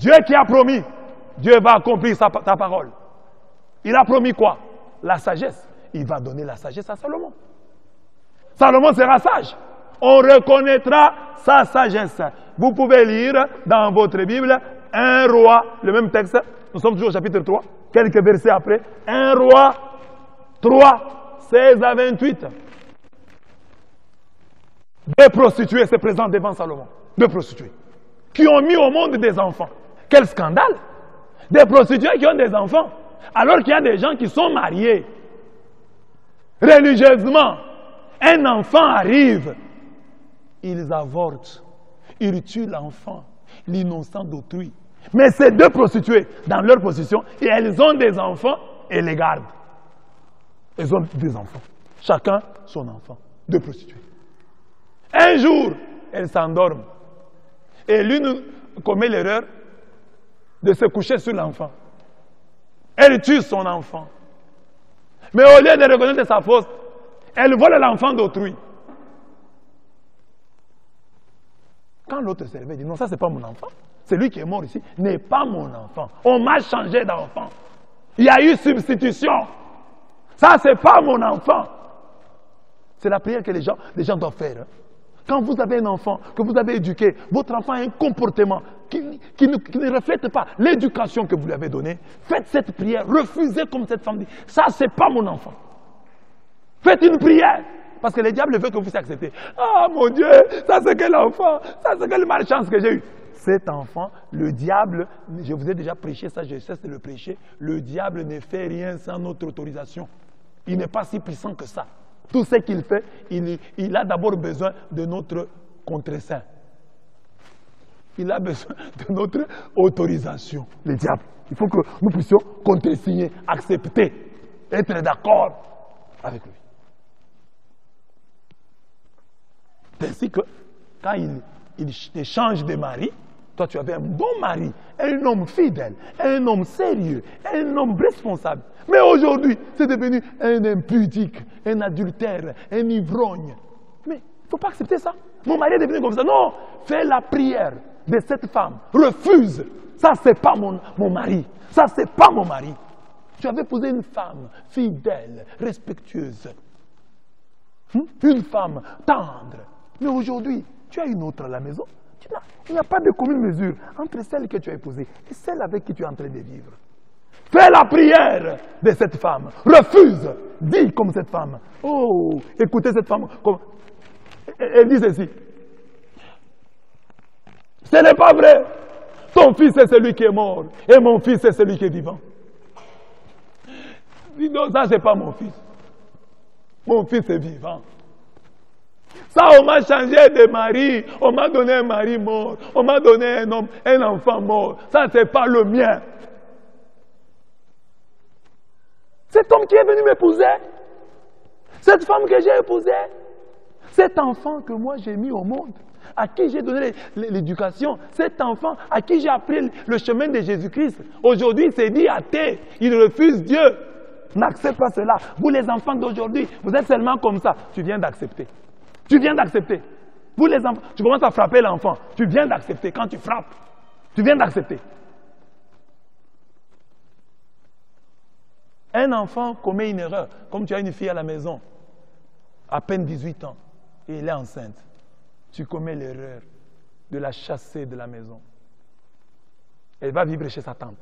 Dieu qui a promis, Dieu va accomplir ta parole. Il a promis quoi? La sagesse. Il va donner la sagesse à Salomon. Salomon sera sage. On reconnaîtra sa sagesse. Vous pouvez lire dans votre Bible 1 Roi, le même texte. Nous sommes toujours au chapitre 3, quelques versets après. 1 Roi 3, 16 à 28. Deux prostituées se présentent devant Salomon. Deux prostituées qui ont mis au monde des enfants. Quel scandale! Des prostituées qui ont des enfants, alors qu'il y a des gens qui sont mariés. Religieusement, un enfant arrive, ils avortent, ils tuent l'enfant, l'innocent d'autrui. Mais ces deux prostituées, dans leur position, et elles ont des enfants et les gardent. Elles ont des enfants, chacun son enfant, deux prostituées. Un jour, elles s'endorment. Et l'une commet l'erreur de se coucher sur l'enfant. Elle tue son enfant. Mais au lieu de reconnaître sa faute, elle vole l'enfant d'autrui. Quand l'autre se réveille, dit non, ça c'est pas mon enfant. Celui qui est mort ici n'est pas mon enfant. On m'a changé d'enfant. Il y a eu substitution. Ça c'est pas mon enfant. C'est la prière que les gens doivent faire. Quand vous avez un enfant que vous avez éduqué, votre enfant a un comportement qui ne reflète pas l'éducation que vous lui avez donnée, faites cette prière, refusez comme cette femme dit, ça c'est pas mon enfant. Faites une prière, parce que le diable veut que vous acceptez. Ah mon Dieu, ça c'est quel enfant, ça c'est quelle malchance que j'ai eue. Cet enfant, le diable, je vous ai déjà prêché ça, je cesse de le prêcher, le diable ne fait rien sans notre autorisation. Il n'est pas si puissant que ça. Tout ce qu'il fait, il a d'abord besoin de notre contre-saint. Il a besoin de notre autorisation, le diable. Il faut que nous puissions contresigner, accepter, être d'accord avec lui. Ainsi que quand il te change de mari, toi tu avais un bon mari, un homme fidèle, un homme sérieux, un homme responsable. Mais aujourd'hui, c'est devenu un impudique, un adultère, un ivrogne. Mais il ne faut pas accepter ça. Mon mari est devenu comme ça. Non, fais la prière de cette femme. Refuse. Ça, c'est pas mon mari. Ça, c'est pas mon mari. Tu avais épousé une femme fidèle, respectueuse. Une femme tendre. Mais aujourd'hui, tu as une autre à la maison. Il n'y a pas de commune mesure entre celle que tu as épousée et celle avec qui tu es en train de vivre. Fais la prière de cette femme. Refuse. Dis comme cette femme. Oh, écoutez cette femme. Elle dit ceci. Ce n'est pas vrai. Ton fils est celui qui est mort et mon fils est celui qui est vivant. Dis non, ça c'est pas mon fils. Mon fils est vivant. Ça, on m'a changé de mari. On m'a donné un mari mort. On m'a donné un enfant mort. Ça, c'est pas le mien. Cet homme qui est venu m'épouser, cette femme que j'ai épousée, cet enfant que moi j'ai mis au monde, à qui j'ai donné l'éducation, cet enfant à qui j'ai appris le chemin de Jésus-Christ, aujourd'hui il s'est dit athée, il refuse Dieu. N'accepte pas cela. Vous les enfants d'aujourd'hui, vous êtes seulement comme ça. Tu viens d'accepter. Tu viens d'accepter. Vous les enfants, tu commences à frapper l'enfant. Tu viens d'accepter. Quand tu frappes, tu viens d'accepter. Un enfant commet une erreur. Comme tu as une fille à la maison, à peine 18 ans, et elle est enceinte. Tu commets l'erreur de la chasser de la maison. Elle va vivre chez sa tante.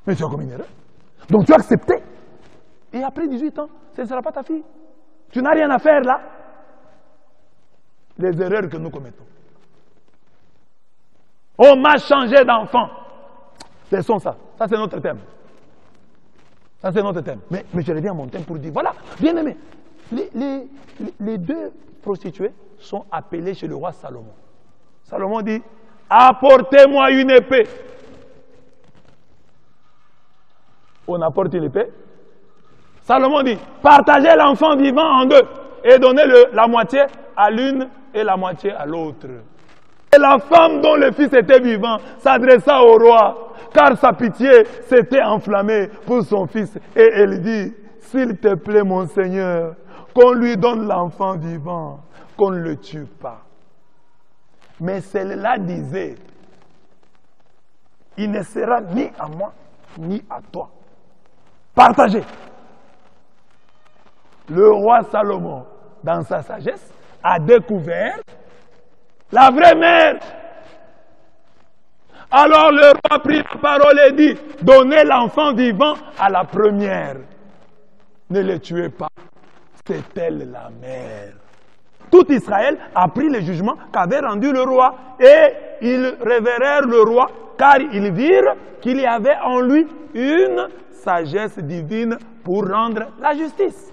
Mais tu as commis une erreur. Donc tu as accepté. Et après 18 ans, ce ne sera pas ta fille. Tu n'as rien à faire là. Les erreurs que nous commettons. On m'a changé d'enfant. Laissons ça. Ça c'est notre thème. Ça c'est notre thème. Mais je reviens à mon thème pour dire, voilà, bien aimé, les deux prostituées sont appelées chez le roi Salomon. Salomon dit, apportez-moi une épée. On apporte une épée. Salomon dit, partagez l'enfant vivant en deux et donnez la moitié à l'une et la moitié à l'autre. Et la femme dont le fils était vivant s'adressa au roi, car sa pitié s'était enflammée pour son fils. Et elle dit, s'il te plaît mon Seigneur, qu'on lui donne l'enfant vivant, qu'on ne le tue pas. Mais celle-là disait, il ne sera ni à moi, ni à toi. Partagez. Le roi Salomon, dans sa sagesse, a découvert la vraie mère. Alors le roi prit la parole et dit, donnez l'enfant vivant à la première. Ne le tuez pas. C'est elle la mère. Tout Israël a pris le jugement qu'avait rendu le roi et ils révérèrent le roi car ils virent qu'il y avait en lui une sagesse divine pour rendre la justice.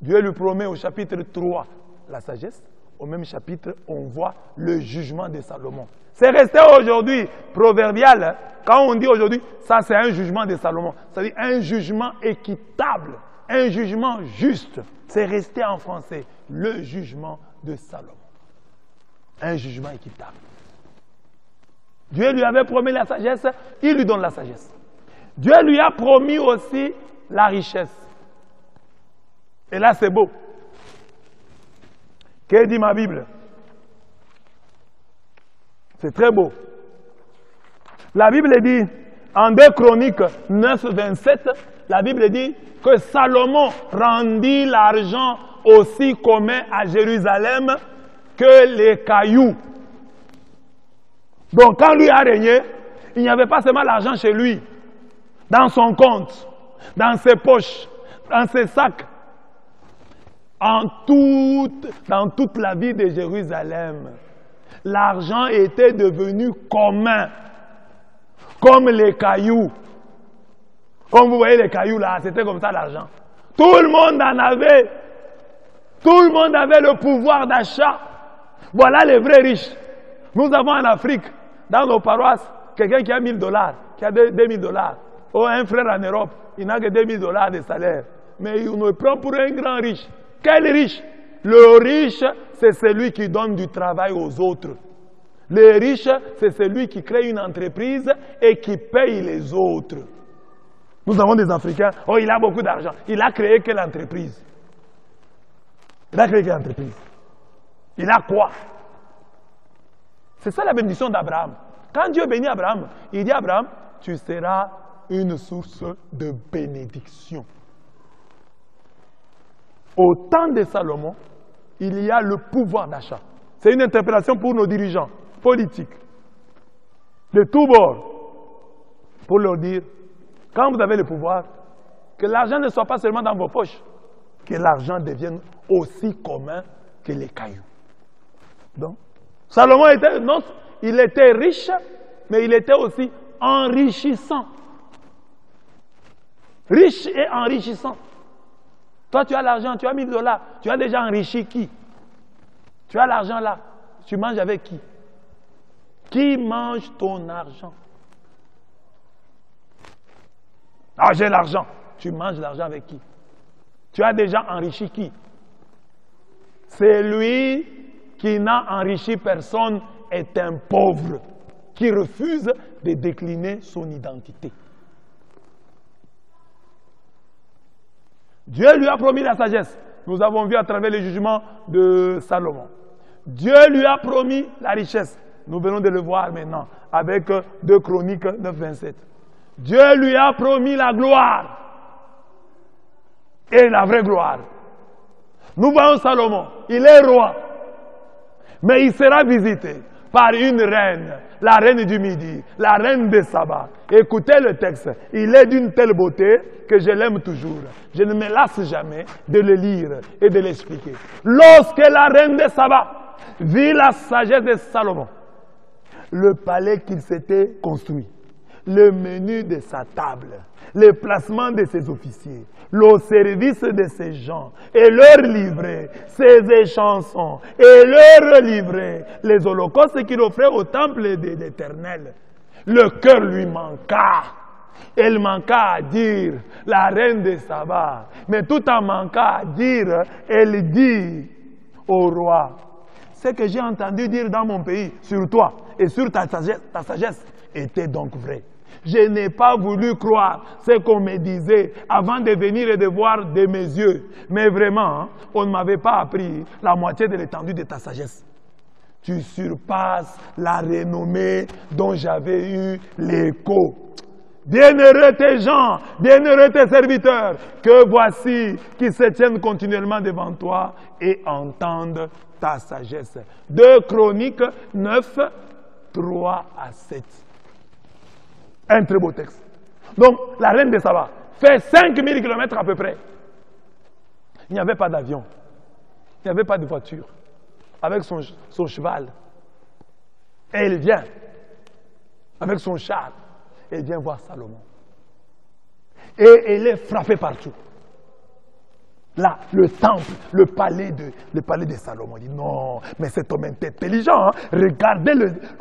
Dieu lui promet au chapitre 3 la sagesse. Au même chapitre, on voit le jugement de Salomon. C'est resté aujourd'hui proverbial. Hein? Quand on dit aujourd'hui, ça c'est un jugement de Salomon. C'est-à-dire un jugement équitable, un jugement juste. C'est resté en français, le jugement de Salomon. Un jugement équitable. Dieu lui avait promis la sagesse, il lui donne la sagesse. Dieu lui a promis aussi la richesse. Et là c'est beau. Que dit ma Bible? C'est très beau. La Bible dit, en 2 Chroniques 9, 27, la Bible dit que Salomon rendit l'argent aussi commun à Jérusalem que les cailloux. Donc quand lui a régné, il n'y avait pas seulement l'argent chez lui, dans son compte, dans ses poches, dans ses sacs. Dans toute la vie de Jérusalem, l'argent était devenu commun, comme les cailloux. Comme vous voyez les cailloux là, c'était comme ça l'argent. Tout le monde en avait. Tout le monde avait le pouvoir d'achat. Voilà les vrais riches. Nous avons en Afrique, dans nos paroisses, quelqu'un qui a $1000, qui a $2000. Oh, un frère en Europe, il n'a que $2000 de salaire. Mais il nous prend pour un grand riche. Quel riche? Le riche, c'est celui qui donne du travail aux autres. Le riche, c'est celui qui crée une entreprise et qui paye les autres. Nous avons des Africains, oh, il a beaucoup d'argent. Il a créé quelle entreprise? Il a créé quelle entreprise? Il a quoi? C'est ça la bénédiction d'Abraham. Quand Dieu bénit Abraham, il dit à Abraham, tu seras une source de bénédiction. Au temps de Salomon, il y a le pouvoir d'achat. C'est une interpellation pour nos dirigeants politiques, de tous bords, pour leur dire, quand vous avez le pouvoir, que l'argent ne soit pas seulement dans vos poches, que l'argent devienne aussi commun que les cailloux. Donc, Salomon était, non, il était riche, mais il était aussi enrichissant. Riche et enrichissant. Toi, tu as l'argent, tu as $1000. Tu as déjà enrichi qui? Tu as l'argent là. Tu manges avec qui? Qui mange ton argent? Ah, j'ai l'argent. Tu manges l'argent avec qui? Tu as déjà enrichi qui? Celui qui n'a enrichi personne est un pauvre qui refuse de décliner son identité. Dieu lui a promis la sagesse. Nous avons vu à travers les jugements de Salomon. Dieu lui a promis la richesse. Nous venons de le voir maintenant avec 2 Chroniques 9, 27. Dieu lui a promis la gloire et la vraie gloire. Nous voyons Salomon, il est roi, mais il sera visité par une reine, la reine du Midi, la reine de Saba. Écoutez le texte, il est d'une telle beauté que je l'aime toujours. Je ne me lasse jamais de le lire et de l'expliquer. Lorsque la reine de Saba vit la sagesse de Salomon, le palais qu'il s'était construit, le menu de sa table, le placement de ses officiers, le service de ses gens et leur livret, ses échansons et leur livret, les holocaustes qu'il offrait au temple de l'Éternel. Le cœur lui manqua. Elle manqua à dire, la reine de Saba. Mais tout en manquant à dire, elle dit au roi, ce que j'ai entendu dire dans mon pays sur toi et sur ta sagesse était donc vrai. Je n'ai pas voulu croire ce qu'on me disait avant de venir et de voir de mes yeux. Mais vraiment, on ne m'avait pas appris la moitié de l'étendue de ta sagesse. tu surpasses la renommée dont j'avais eu l'écho. Bienheureux tes gens, bienheureux tes serviteurs, que voici, qui se tiennent continuellement devant toi et entendent ta sagesse. 2 Chroniques 9, 3 à 7. Un très beau texte. Donc, la reine de Saba fait 5000 km à peu près. Il n'y avait pas d'avion, il n'y avait pas de voiture, avec son cheval. Et elle vient, avec son char, elle vient voir Salomon. Et elle est frappée partout. Là, le temple, le palais de Salomon. Il dit non, mais cet homme est intelligent. Hein? Regardez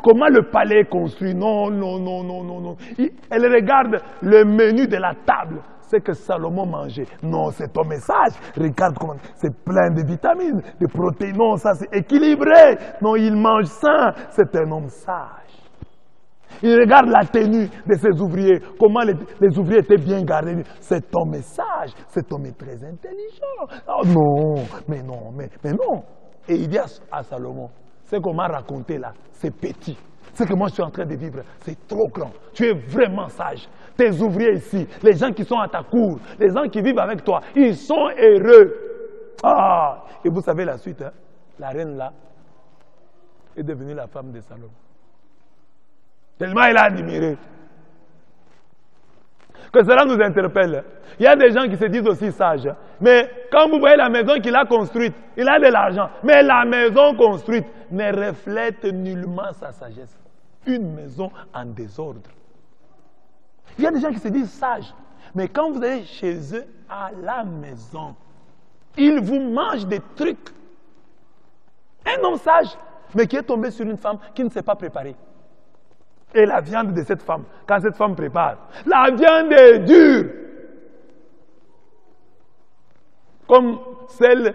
comment le palais est construit. Non, non, non, non, non, non. Elle regarde le menu de la table. C'est que Salomon mangeait. Non, cet homme est sage. Regarde comment c'est plein de vitamines, de protéines. Non, ça c'est équilibré. Non, il mange sain. C'est un homme sage. Il regarde la tenue de ses ouvriers, comment les ouvriers étaient bien gardés. Cet homme est sage, cet homme est très intelligent. Oh non, mais non, mais non. Et il dit à Salomon, ce qu'on m'a raconté là, c'est petit. Ce que moi je suis en train de vivre, c'est trop grand. Tu es vraiment sage. Tes ouvriers ici, les gens qui sont à ta cour, les gens qui vivent avec toi, ils sont heureux. Ah, et vous savez la suite, hein? La reine là est devenue la femme de Salomon. Tellement il a admiré. Que cela nous interpelle. Il y a des gens qui se disent aussi sages. Mais quand vous voyez la maison qu'il a construite, il a de l'argent. Mais la maison construite ne reflète nullement sa sagesse. Une maison en désordre. Il y a des gens qui se disent sages. Mais quand vous allez chez eux à la maison, ils vous mangent des trucs. Un homme sage, mais qui est tombé sur une femme qui ne s'est pas préparée. Et la viande de cette femme, quand cette femme prépare, la viande est dure. Comme celle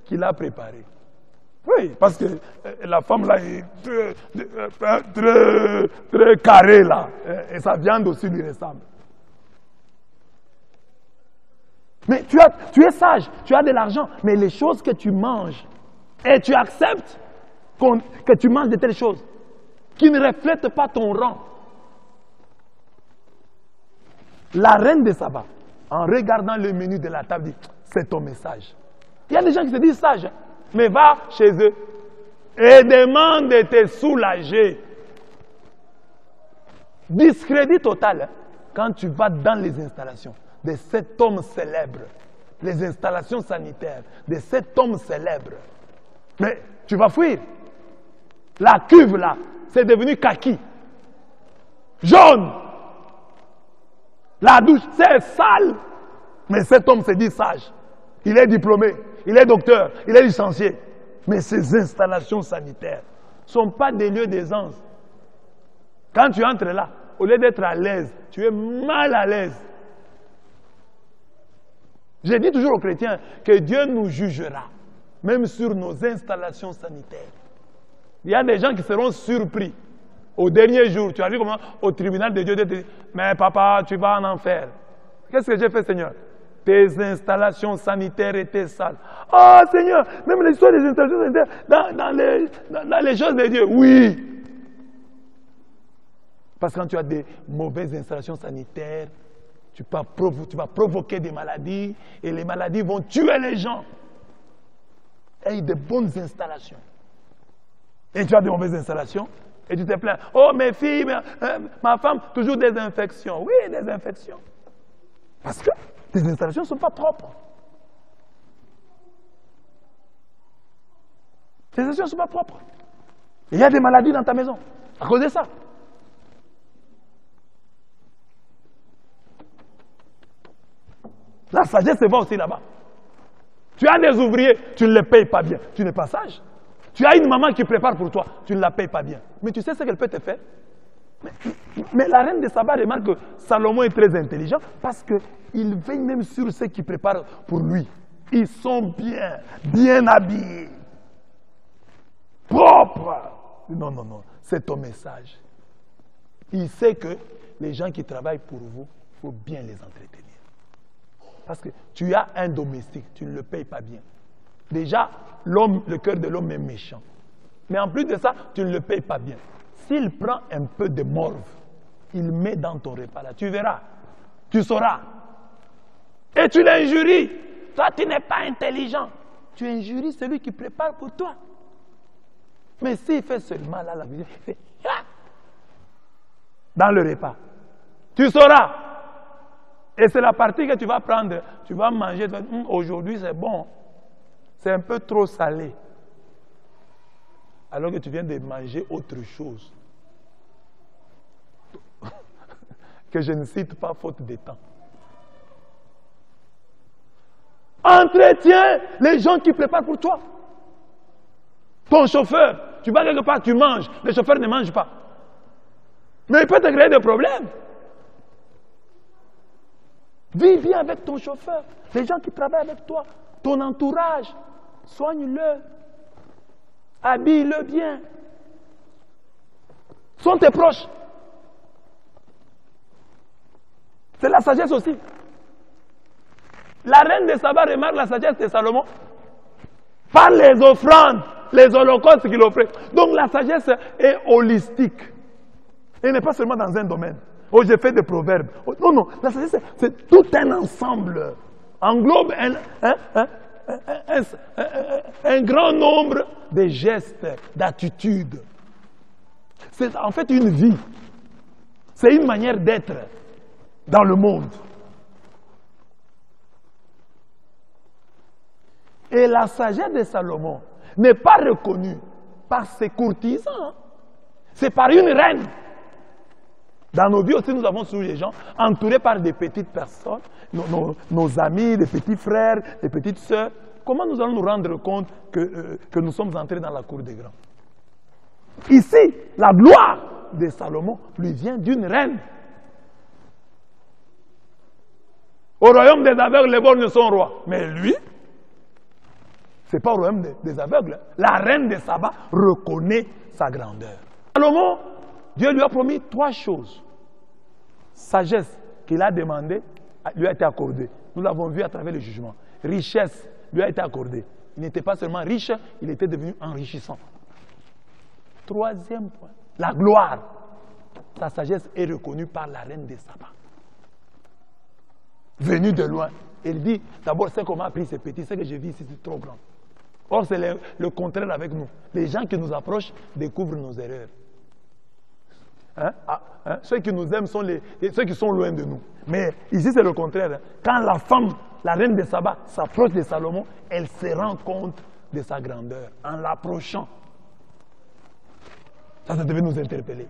qu'il a préparée. Oui, parce que la femme là est très carrée là. Et sa viande aussi lui ressemble. Mais tu es sage, tu as de l'argent, mais les choses que tu manges, et tu acceptes que tu manges de telles choses, qui ne reflète pas ton rang. La reine de Saba, en regardant le menu de la table, dit, cet homme est sage. Il y a des gens qui se disent sages, mais va chez eux et demande de te soulager. Discrédit total, quand tu vas dans les installations de cet homme célèbre, les installations sanitaires de cet homme célèbre, mais tu vas fuir. La cuve là, c'est devenu kaki. Jaune. La douche, c'est sale. Mais cet homme se dit sage. Il est diplômé, il est docteur, il est licencié. Mais ces installations sanitaires ne sont pas des lieux d'aisance. Quand tu entres là, au lieu d'être à l'aise, tu es mal à l'aise. Je dis toujours aux chrétiens que Dieu nous jugera, même sur nos installations sanitaires. Il y a des gens qui seront surpris. Au dernier jour, tu arrives au tribunal de Dieu, Dieu te dit, mais papa, tu vas en enfer. Qu'est-ce que j'ai fait, Seigneur? Tes installations sanitaires étaient sales. Oh, Seigneur, même l'histoire des installations sanitaires dans les choses de Dieu. Oui. Parce que quand tu as des mauvaises installations sanitaires, tu vas provoquer des maladies et les maladies vont tuer les gens. Et de bonnes installations. Et tu as de mauvaises installations et tu te plains. Oh, mes filles, ma femme, toujours des infections. Oui, des infections. Parce que tes installations ne sont pas propres. Tes installations ne sont pas propres. Il y a des maladies dans ta maison à cause de ça. La sagesse se voit aussi là-bas. Tu as des ouvriers, tu ne les payes pas bien. Tu n'es pas sage. Tu as une maman qui prépare pour toi, tu ne la payes pas bien. Mais tu sais ce qu'elle peut te faire? Mais la reine de Saba remarque que Salomon est très intelligent parce qu'il veille même sur ceux qui préparent pour lui. Ils sont bien habillés, propres. Non, non, non, cet homme est sage. Il sait que les gens qui travaillent pour vous, il faut bien les entretenir. Parce que tu as un domestique, tu ne le payes pas bien. Déjà, le cœur de l'homme est méchant. Mais en plus de ça, tu ne le payes pas bien. S'il prend un peu de morve, il met dans ton repas là, tu verras, tu sauras. Et tu l'injuries. Toi, tu n'es pas intelligent. Tu injuries celui qui prépare pour toi. Mais s'il fait seulement là, la cuisine, il fait dans le repas, tu sauras. Et c'est la partie que tu vas prendre. Tu vas manger. Aujourd'hui, c'est bon. C'est un peu trop salé. Alors que tu viens de manger autre chose. Que je ne cite pas faute de temps. Entretiens les gens qui préparent pour toi. Ton chauffeur, tu vas quelque part, tu manges. Le chauffeur ne mange pas. Mais il peut te créer des problèmes. Vis bien avec ton chauffeur, les gens qui travaillent avec toi, ton entourage. Soigne-le. Habille-le bien. Sont tes proches. C'est la sagesse aussi. La reine de Saba remarque la sagesse de Salomon par les offrandes, les holocaustes qu'il offrait. Donc la sagesse est holistique. Elle n'est pas seulement dans un domaine. Oh, j'ai fait des proverbes. Oh, non, non, la sagesse, c'est tout un ensemble. Englobe un grand nombre de gestes, d'attitudes. C'est en fait une vie. C'est une manière d'être dans le monde. Et la sagesse de Salomon n'est pas reconnue par ses courtisans. C'est par une reine. Dans nos vies aussi, nous avons souvent des gens entourés par des petites personnes, nos amis, des petits frères, des petites sœurs. Comment nous allons nous rendre compte que nous sommes entrés dans la cour des grands? Ici, la gloire de Salomon lui vient d'une reine. Au royaume des aveugles, les borgnes sont rois. Mais lui, ce n'est pas au royaume des aveugles. La reine de Saba reconnaît sa grandeur. Salomon, Dieu lui a promis 3 choses. Sagesse qu'il a demandée lui a été accordée. Nous l'avons vu à travers le jugement. Richesse lui a été accordée. Il n'était pas seulement riche, il était devenu enrichissant. 3e point, la gloire. Sa sagesse est reconnue par la reine de Saba. Venue de loin. Elle dit, d'abord, c'est qu'on m'a appris ces petits, c'est que je vis ici, c'est trop grand. Or, c'est le contraire avec nous. Les gens qui nous approchent découvrent nos erreurs. Ceux qui nous aiment sont ceux qui sont loin de nous. Mais ici, c'est le contraire. Quand la femme, la reine de Saba, s'approche de Salomon, elle se rend compte de sa grandeur en l'approchant. Ça devait nous interpeller.